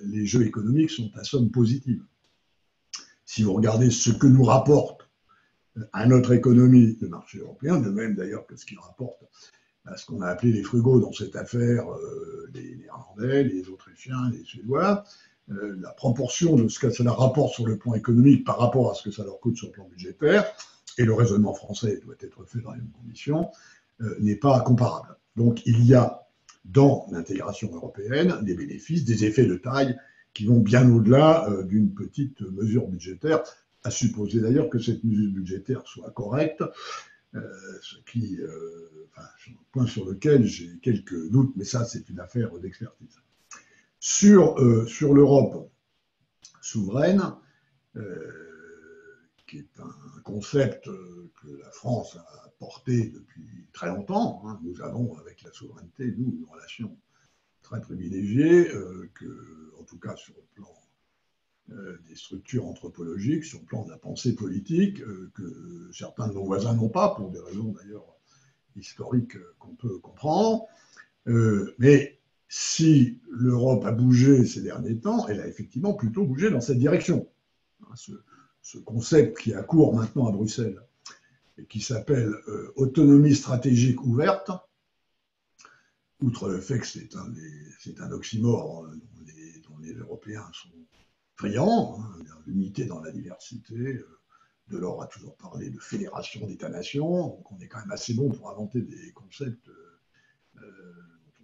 Les jeux économiques sont à somme positive. Si vous regardez ce que nous rapporte à notre économie le marché européen, de même d'ailleurs que ce qu'il rapporte à ce qu'on a appelé les frugaux dans cette affaire, les Néerlandais, les Autrichiens, les Suédois, la proportion de ce que cela rapporte sur le plan économique par rapport à ce que ça leur coûte sur le plan budgétaire, et le raisonnement français doit être fait dans les mêmes conditions, n'est pas comparable. Donc il y a dans l'intégration européenne des bénéfices, des effets de taille qui vont bien au-delà d'une petite mesure budgétaire, à supposer d'ailleurs que cette mesure budgétaire soit correcte, ce qui, un point sur lequel j'ai quelques doutes, mais ça c'est une affaire d'expertise. Sur l'Europe souveraine, qui est un concept que la France a porté depuis très longtemps. Hein. Nous avons, avec la souveraineté, nous, une relation très privilégiée, en tout cas sur le plan des structures anthropologiques, sur le plan de la pensée politique, que certains de nos voisins n'ont pas, pour des raisons d'ailleurs historiques qu'on peut comprendre. Mais si l'Europe a bougé ces derniers temps, elle a effectivement plutôt bougé dans cette direction. Ce concept qui a cours maintenant à Bruxelles et qui s'appelle autonomie stratégique ouverte, outre le fait que c'est un oxymore dont les Européens sont friands, hein, l'unité dans la diversité. Delors a toujours parlé de fédération d'États-nations, donc on est quand même assez bon pour inventer des concepts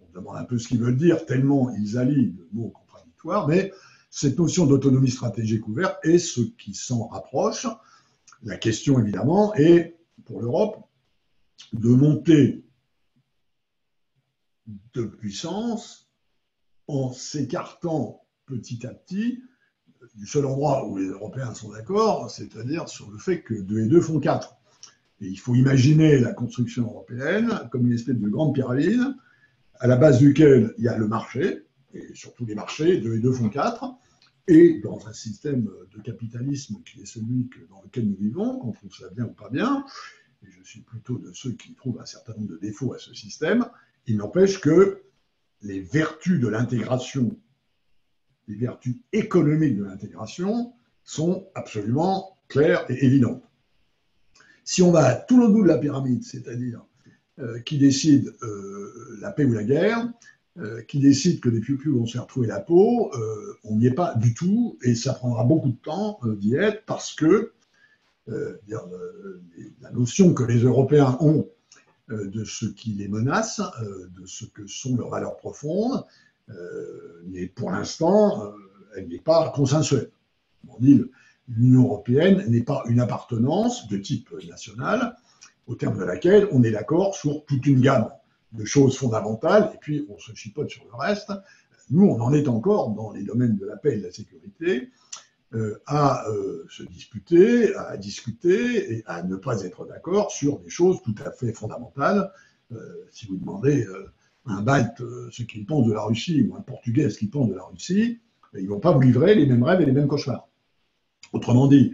on demande un peu ce qu'ils veulent dire, tellement ils allient de mots contradictoires, mais cette notion d'autonomie stratégique ouverte est ce qui s'en rapproche. La question, évidemment, est, pour l'Europe, de monter de puissance en s'écartant petit à petit du seul endroit où les Européens sont d'accord, c'est-à-dire sur le fait que 2 et 2 font 4. Et il faut imaginer la construction européenne comme une espèce de grande pyramide, à la base duquel il y a le marché, et sur tous les marchés, 2 et 2 font 4, et dans un système de capitalisme qui est celui dans lequel nous vivons, qu'on trouve ça bien ou pas bien, et je suis plutôt de ceux qui trouvent un certain nombre de défauts à ce système, il n'empêche que les vertus de l'intégration, les vertus économiques de l'intégration sont absolument claires et évidentes. Si on va tout le bout de la pyramide, c'est-à-dire qui décide la paix ou la guerre, qui décide que les piou-piou vont se faire trouver la peau, on n'y est pas du tout, et ça prendra beaucoup de temps d'y être, parce que la notion que les Européens ont de ce qui les menace, de ce que sont leurs valeurs profondes, mais pour l'instant, elle n'est pas consensuelle. On dit l'Union européenne n'est pas une appartenance de type national, au terme de laquelle on est d'accord sur toute une gamme de choses fondamentales, et puis on se chipote sur le reste. Nous, on en est encore dans les domaines de la paix et de la sécurité, à se disputer, à discuter, et à ne pas être d'accord sur des choses tout à fait fondamentales. Si vous demandez un Balte ce qu'il pense de la Russie, ou un Portugais ce qu'il pense de la Russie, ils ne vont pas vous livrer les mêmes rêves et les mêmes cauchemars. Autrement dit,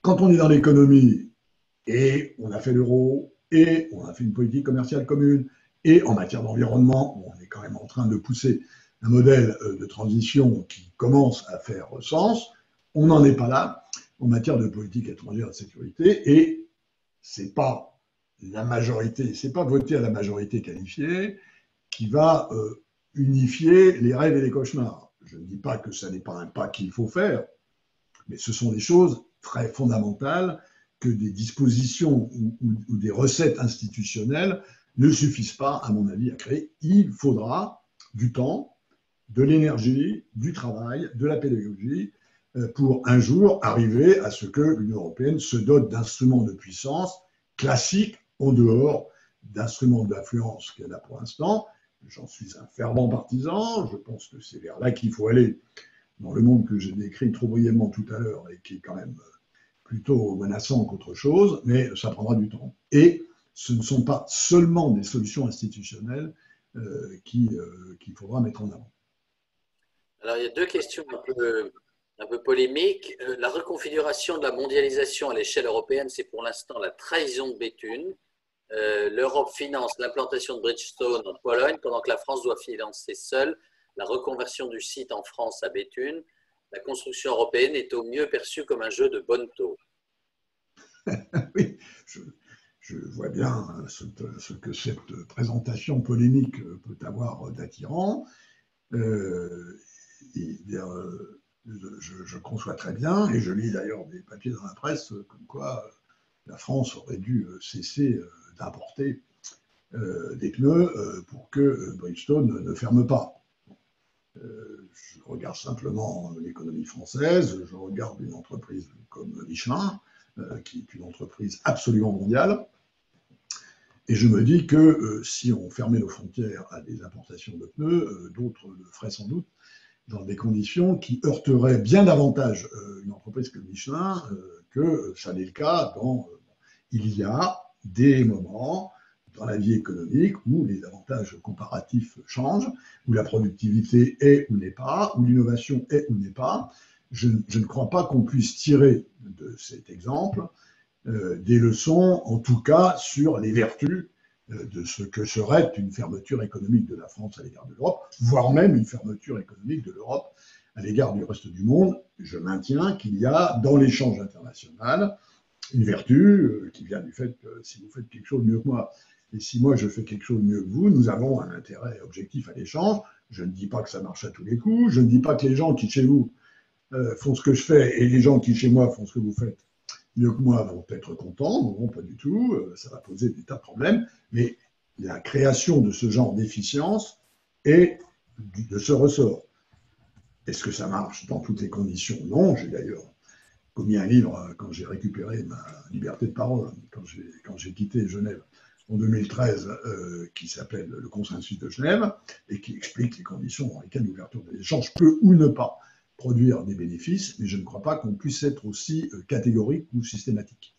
quand on est dans l'économie, et on a fait l'euro, et on a fait une politique commerciale commune, et en matière d'environnement, on est quand même en train de pousser un modèle de transition qui commence à faire sens. On n'en est pas là en matière de politique étrangère et de sécurité, et c'est pas la majorité, c'est pas voter à la majorité qualifiée qui va unifier les rêves et les cauchemars. Je ne dis pas que ça n'est pas un pas qu'il faut faire, mais ce sont des choses très fondamentales que des dispositions ou des recettes institutionnelles ne suffisent pas, à mon avis, à créer. Il faudra du temps, de l'énergie, du travail, de la pédagogie, pour un jour arriver à ce que l'Union européenne se dote d'instruments de puissance classiques en dehors d'instruments d'influence qu'elle a pour l'instant. J'en suis un fervent partisan, je pense que c'est vers là qu'il faut aller dans le monde que j'ai décrit trop brièvement tout à l'heure et qui est quand même plutôt menaçant qu'autre chose, mais ça prendra du temps. Et ce ne sont pas seulement des solutions institutionnelles qu'il faudra mettre en avant. Alors, il y a 2 questions un peu polémiques. La reconfiguration de la mondialisation à l'échelle européenne, c'est pour l'instant la trahison de Béthune. L'Europe finance l'implantation de Bridgestone en Pologne, pendant que la France doit financer seule la reconversion du site en France à Béthune. La construction européenne est au mieux perçue comme un jeu de bonneteau. Oui, je vois bien ce que cette présentation polémique peut avoir d'attirant. je conçois très bien, et je lis d'ailleurs des papiers dans la presse comme quoi la France aurait dû cesser d'importer des pneus pour que Bridgestone ne ferme pas. Je regarde simplement l'économie française, je regarde une entreprise comme Michelin, qui est une entreprise absolument mondiale, et je me dis que si on fermait nos frontières à des importations de pneus, d'autres le feraient sans doute dans des conditions qui heurteraient bien davantage une entreprise comme Michelin que ça n'est le cas dans... il y a des moments dans la vie économique où les avantages comparatifs changent, où la productivité est ou n'est pas, où l'innovation est ou n'est pas. Je ne crois pas qu'on puisse tirer de cet exemple des leçons, en tout cas sur les vertus de ce que serait une fermeture économique de la France à l'égard de l'Europe, voire même une fermeture économique de l'Europe à l'égard du reste du monde. Je maintiens qu'il y a dans l'échange international une vertu qui vient du fait que si vous faites quelque chose mieux que moi, et si moi je fais quelque chose mieux que vous, nous avons un intérêt objectif à l'échange. Je ne dis pas que ça marche à tous les coups, je ne dis pas que les gens qui chez vous font ce que je fais et les gens qui chez moi font ce que vous faites mieux que moi vont être contents, non, pas du tout, ça va poser des tas de problèmes, mais la création de ce genre d'efficience est de ce ressort. Est-ce que ça marche dans toutes les conditions? Non, j'ai d'ailleurs commis un livre quand j'ai récupéré ma liberté de parole, quand j'ai quitté Genève en 2013, qui s'appelle Le Consensus de Genève, et qui explique les conditions dans lesquelles l'ouverture des échanges peut ou ne pas produire des bénéfices, mais je ne crois pas qu'on puisse être aussi catégorique ou systématique.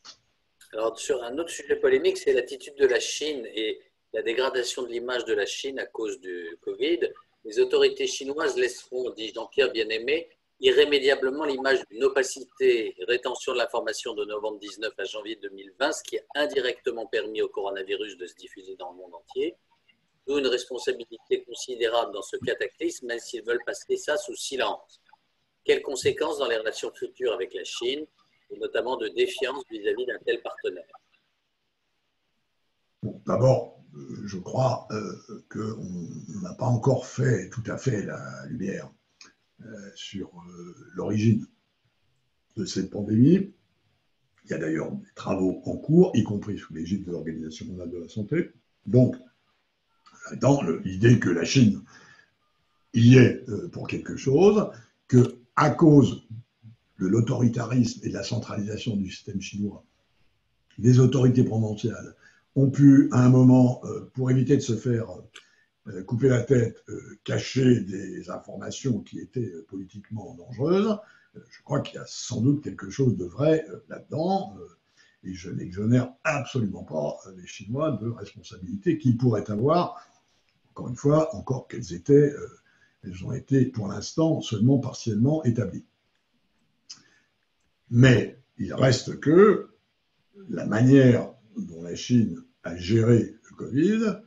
Alors, sur un autre sujet polémique, c'est l'attitude de la Chine et la dégradation de l'image de la Chine à cause du Covid. Les autorités chinoises laisseront, dit Jean-Pierre Bien-Aimé, irrémédiablement l'image d'une opacité et rétention de l'information de novembre 19 à janvier 2020, ce qui a indirectement permis au coronavirus de se diffuser dans le monde entier. D'où une responsabilité considérable dans ce cataclysme, même s'ils veulent passer ça sous silence. Quelles conséquences dans les relations futures avec la Chine, et notamment de défiance vis-à-vis d'un tel partenaire? Bon, d'abord, je crois qu'on n'a pas encore fait tout à fait la lumière sur l'origine de cette pandémie. Il y a d'ailleurs des travaux en cours, y compris sous l'égide de l'Organisation mondiale de la santé. Donc, dans l'idée que la Chine y est pour quelque chose, qu'à cause de l'autoritarisme et de la centralisation du système chinois, les autorités provinciales ont pu, à un moment, pour éviter de se faire couper la tête, cacher des informations qui étaient politiquement dangereuses. Je crois qu'il y a sans doute quelque chose de vrai là-dedans, et je n'exonère absolument pas les Chinois de responsabilités qu'ils pourraient avoir, encore une fois, encore qu'elles elles ont été pour l'instant seulement partiellement établies. Mais il reste que la manière dont la Chine a géré le Covid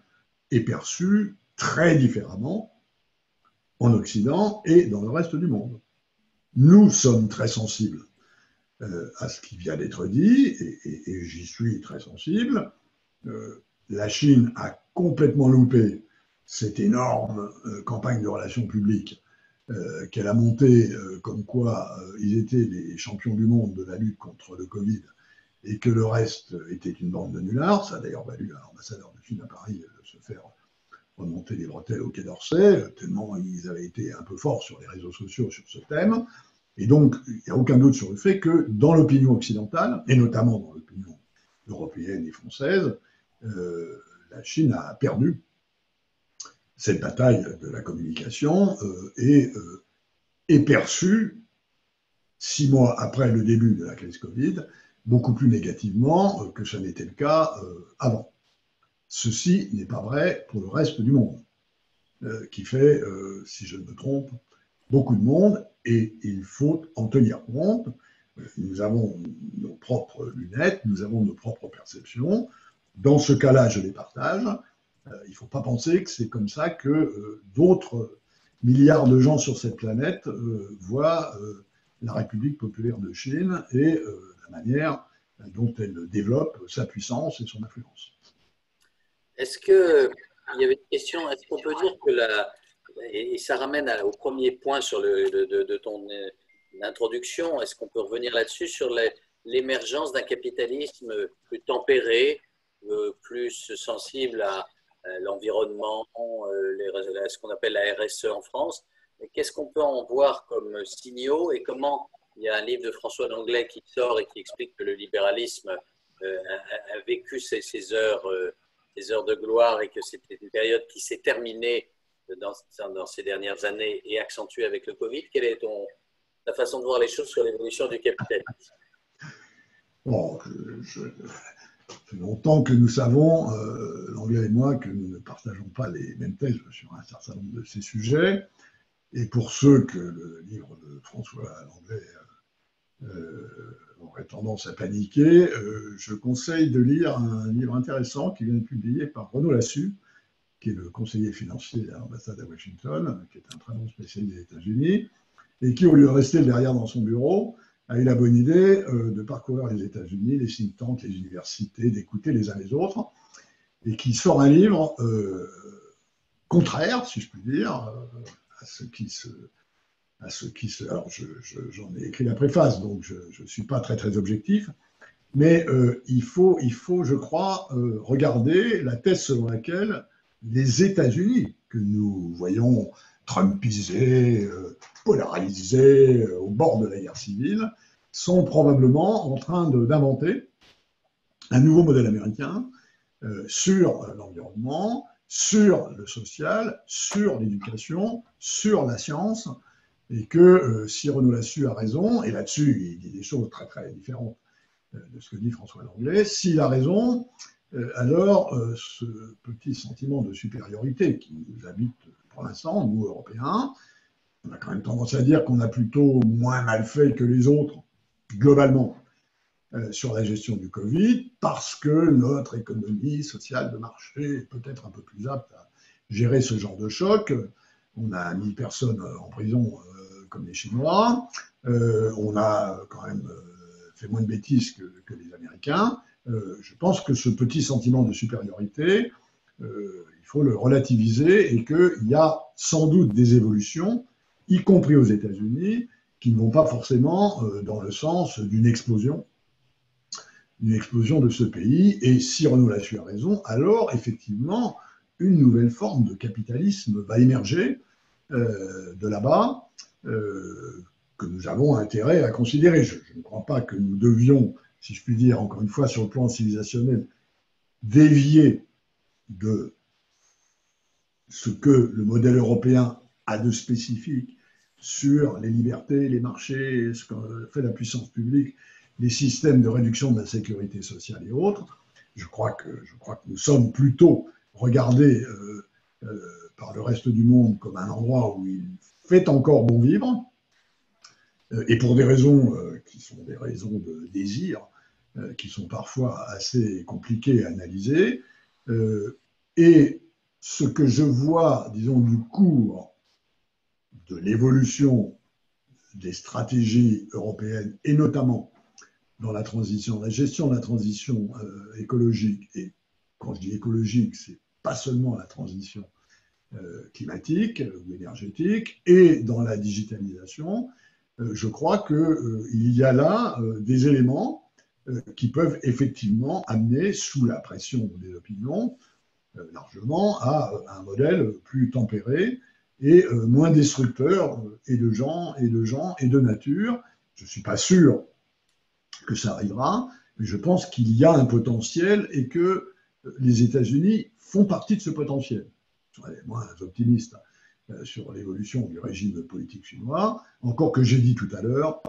est perçue très différemment en Occident et dans le reste du monde. Nous sommes très sensibles à ce qui vient d'être dit, et j'y suis très sensible. La Chine a complètement loupé cette énorme campagne de relations publiques qu'elle a montée comme quoi ils étaient les champions du monde de la lutte contre le Covid et que le reste était une bande de nullards. Ça a d'ailleurs valu à l'ambassadeur de Chine à Paris de se faire remonter les bretelles au Quai d'Orsay, tellement ils avaient été un peu forts sur les réseaux sociaux sur ce thème. Et donc, il n'y a aucun doute sur le fait que dans l'opinion occidentale, et notamment dans l'opinion européenne et française, la Chine a perdu cette bataille de la communication et est perçue, 6 mois après le début de la crise Covid, beaucoup plus négativement que ça n'était le cas avant. Ceci n'est pas vrai pour le reste du monde, qui fait, si je ne me trompe, beaucoup de monde, et il faut en tenir compte. Nous avons nos propres lunettes, nous avons nos propres perceptions. Dans ce cas-là, je les partage. Il ne faut pas penser que c'est comme ça que d'autres milliards de gens sur cette planète voient la République populaire de Chine et la manière dont elle développe sa puissance et son influence. Est-ce qu'il y avait une question, est-ce qu'on peut dire que et ça ramène au premier point sur de d'introduction. Est-ce qu'on peut revenir là-dessus sur l'émergence d'un capitalisme plus tempéré, plus sensible à l'environnement, ce qu'on appelle la RSE en France? Qu'est-ce qu'on peut en voir comme signaux et comment il y a un livre de François Langlais qui sort et qui explique que le libéralisme a vécu ces heures de gloire et que c'était une période qui s'est terminée dans ces dernières années et accentuée avec le Covid. Quelle est ta façon de voir les choses sur l'évolution du capitalisme? Bon, ça fait longtemps que nous savons, Langlais et moi, que nous ne partageons pas les mêmes thèses sur un certain nombre de ces sujets. Et pour ceux que le livre de François Langlais aurait tendance à paniquer, je conseille de lire un livre intéressant qui vient de publier par Renaud Lassus, qui est le conseiller financier à l'ambassade à Washington, qui est un très bon spécialiste des États-Unis, et qui, au lieu de rester derrière dans son bureau, a eu la bonne idée de parcourir les États-Unis, les think tanks, les universités, d'écouter les uns les autres, et qui sort un livre contraire, si je puis dire, à ce qui se. Alors, j'en ai écrit la préface, donc je ne suis pas très, très objectif, mais il faut, je crois, regarder la thèse selon laquelle les États-Unis, que nous voyons trumpisés, polarisés, au bord de la guerre civile, sont probablement en train d'inventer un nouveau modèle américain sur l'environnement, sur le social, sur l'éducation, sur la science, et que si Renaud Lassus a raison, et là-dessus il dit des choses très très différentes de ce que dit François Langlais, s'il a raison, alors ce petit sentiment de supériorité qui nous habite pour l'instant, nous Européens, on a quand même tendance à dire qu'on a plutôt moins mal fait que les autres, globalement, sur la gestion du Covid, parce que notre économie sociale de marché est peut-être un peu plus apte à gérer ce genre de choc. On a mis personne en prison comme les Chinois, on a quand même fait moins de bêtises que les Américains. Je pense que ce petit sentiment de supériorité, il faut le relativiser et qu'il y a sans doute des évolutions, y compris aux États-Unis, qui ne vont pas forcément dans le sens d'une explosion de ce pays. Et si Renaud Lassus a raison, alors effectivement, une nouvelle forme de capitalisme va émerger de là-bas, que nous avons intérêt à considérer. Je ne crois pas que nous devions, si je puis dire, encore une fois, sur le plan civilisationnel, dévier de ce que le modèle européen a de spécifique sur les libertés, les marchés, ce que fait la puissance publique, les systèmes de réduction de la sécurité sociale et autres. Je crois que nous sommes plutôt regardés par le reste du monde comme un endroit où il fait encore bon vivre, et pour des raisons qui sont des raisons de désir, qui sont parfois assez compliquées à analyser. Et ce que je vois, disons, du cours de l'évolution des stratégies européennes, et notamment dans la transition, la gestion de la transition écologique, et quand je dis écologique, c'est pas seulement la transition climatique ou énergétique, et dans la digitalisation, je crois qu'il y a là des éléments qui peuvent effectivement amener, sous la pression des opinions, largement à un modèle plus tempéré et moins destructeur et de gens et de nature. Je ne suis pas sûr que ça arrivera, mais je pense qu'il y a un potentiel et que les États-Unis font partie de ce potentiel. Je serais moins optimiste sur l'évolution du régime politique chinois, encore que j'ai dit tout à l'heure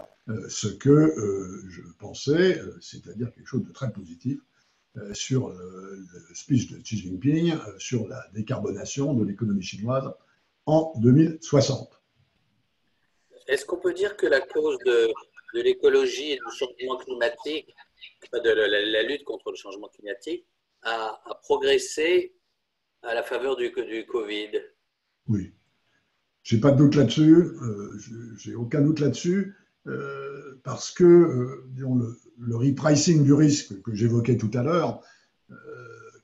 ce que je pensais, c'est-à-dire quelque chose de très positif sur le speech de Xi Jinping sur la décarbonation de l'économie chinoise en 2060. Est-ce qu'on peut dire que la cause de l'écologie et du changement climatique, de la lutte contre le changement climatique, a progressé à la faveur du Covid? Oui. J'ai pas de doute là-dessus, j'ai aucun doute là-dessus, parce que disons, le repricing du risque que j'évoquais tout à l'heure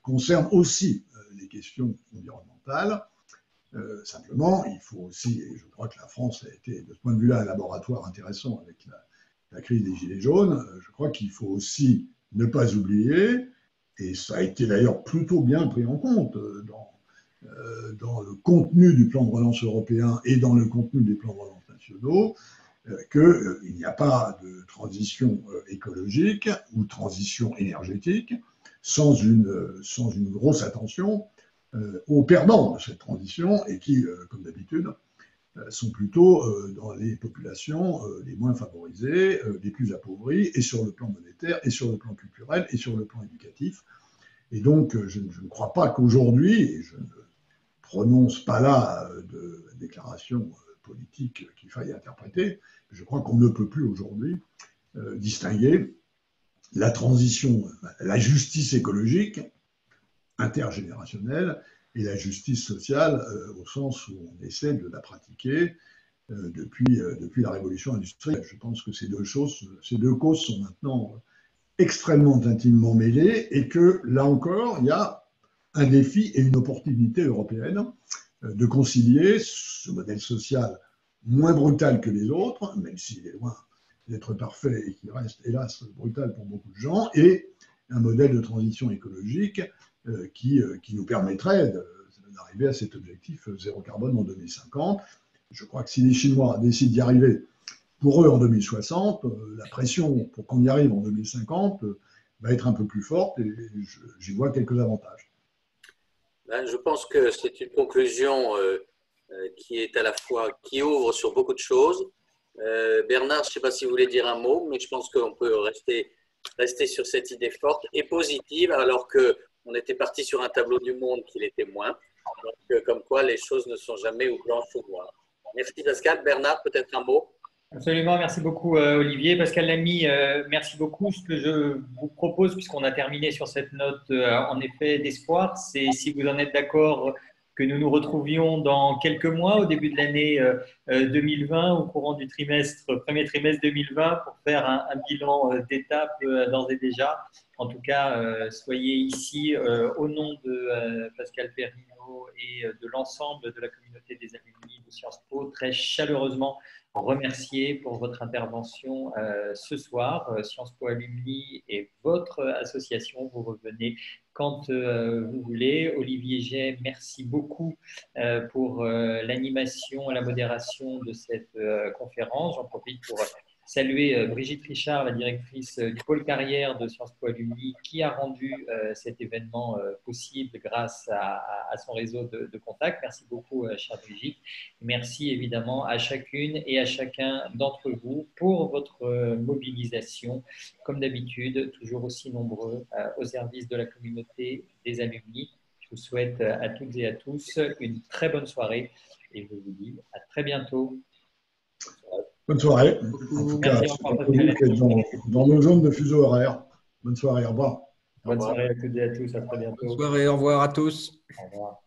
concerne aussi les questions environnementales. Simplement, il faut aussi, et je crois que la France a été de ce point de vue-là un laboratoire intéressant avec la crise des Gilets jaunes, je crois qu'il faut aussi ne pas oublier, et ça a été d'ailleurs plutôt bien pris en compte dans le contenu du plan de relance européen et dans le contenu des plans de relance nationaux, qu'il n'y a pas de transition écologique ou transition énergétique sans une grosse attention aux perdants de cette transition et qui, comme d'habitude, sont plutôt dans les populations les moins favorisées, les plus appauvries, et sur le plan monétaire, et sur le plan culturel, et sur le plan éducatif. Et donc, je ne crois pas qu'aujourd'hui, et je ne prononce pas là de déclaration politique qu'il faille interpréter, je crois qu'on ne peut plus aujourd'hui distinguer la transition, la justice écologique intergénérationnelle et la justice sociale au sens où on essaie de la pratiquer depuis la révolution industrielle. Je pense que ces deux causes sont maintenant extrêmement intimement mêlées et que là encore, il y a un défi et une opportunité européenne de concilier ce modèle social moins brutal que les autres, même s'il est loin d'être parfait et qui reste hélas brutal pour beaucoup de gens, et un modèle de transition écologique qui nous permettrait d'arriver à cet objectif zéro carbone en 2050. Je crois que si les Chinois décident d'y arriver pour eux en 2060, la pression pour qu'on y arrive en 2050 va être un peu plus forte et j'y vois quelques avantages. Je pense que c'est une conclusion qui est à la fois, qui ouvre sur beaucoup de choses. Bernard, je ne sais pas si vous voulez dire un mot, mais je pense qu'on peut rester sur cette idée forte et positive, alors qu'on était parti sur un tableau du monde qui l'était moins. Donc, comme quoi, les choses ne sont jamais ou blanches ou noires. Merci Pascal. Bernard, peut-être un mot? Absolument, merci beaucoup Olivier. Pascal Lamy, merci beaucoup. Ce que je vous propose, puisqu'on a terminé sur cette note en effet d'espoir, c'est, si vous en êtes d'accord, que nous nous retrouvions dans quelques mois, au début de l'année 2020, au courant du premier trimestre 2020, pour faire un bilan d'étape d'ores et déjà. En tout cas, soyez ici au nom de Pascal Perrineau et de l'ensemble de la communauté des alumni de Sciences Po, très chaleureusement remercier pour votre intervention ce soir. Sciences Po Alumni et votre association, vous revenez quand vous voulez. Olivier Jay, merci beaucoup pour l'animation et la modération de cette conférence. J'en profite pour saluer Brigitte Richard, la directrice du pôle carrière de Sciences Po Alumni, qui a rendu cet événement possible grâce à son réseau de contacts. Merci beaucoup, chère Brigitte. Merci évidemment à chacune et à chacun d'entre vous pour votre mobilisation, comme d'habitude, toujours aussi nombreux au service de la communauté des alumni. Je vous souhaite à toutes et à tous une très bonne soirée et je vous dis à très bientôt. Bonne soirée. En tout cas, dans nos zones de fuseau horaire. Bonne soirée, au revoir. Bonne soirée à toutes et à tous, à très bientôt. Bonne soirée, au revoir à tous. Au revoir.